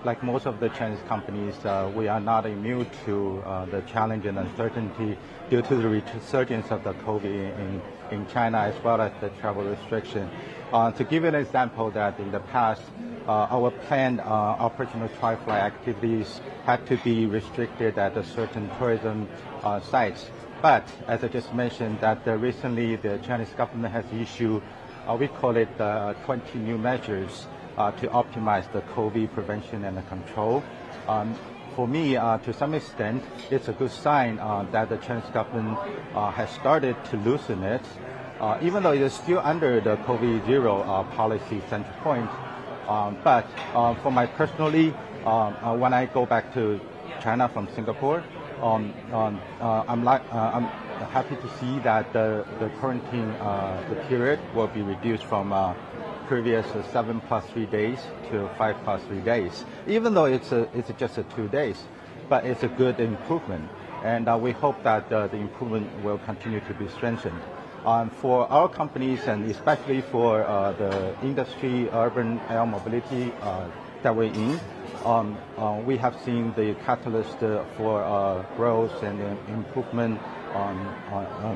like most of the Chinese companies, we are not immune to the challenge and uncertainty due to the resurgence of the COVID in China, as well as the travel restriction. To give you an example, that in the past, our planned operational tri-fly activities had to be restricted at a certain tourism sites. But as I just mentioned, that recently the Chinese government has issued, we call it 20 new measures to optimize the COVID prevention and the control. For me, to some extent, it's a good sign that the Chinese government has started to loosen it, even though it is still under the COVID zero policy center point. But for my personally, when I go back to China from Singapore, I'm happy to see that the quarantine the period will be reduced from previous 7 + 3 days to 5 + 3 days. Even though it's just 2 days, but it's a good improvement, and we hope that the improvement will continue to be strengthened. For our companies, and especially for the industry, urban air mobility that we're in, we have seen the catalyst for growth and improvement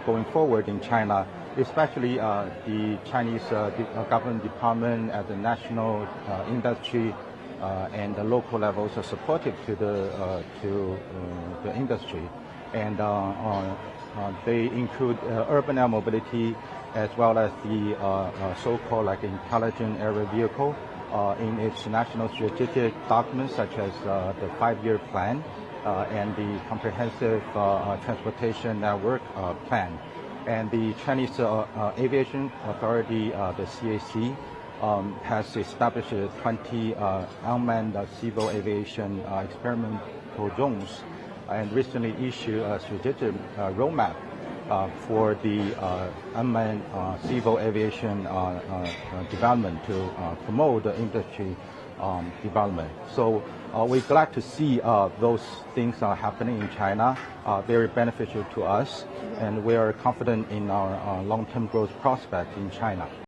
going forward in China, especially the Chinese government department at the national industry and the local levels are supportive to the industry. And they include urban air mobility, as well as the so-called like intelligent aerial vehicle in its national strategic documents, such as the 5-year plan and the comprehensive transportation network plan. And the Chinese Aviation Authority, the CAC, has established 20 unmanned civil aviation experimental zones, and recently issued a strategic roadmap for the unmanned civil aviation development to promote the industry development. So we're glad to see those things are happening in China, very beneficial to us, and we are confident in our long-term growth prospect in China.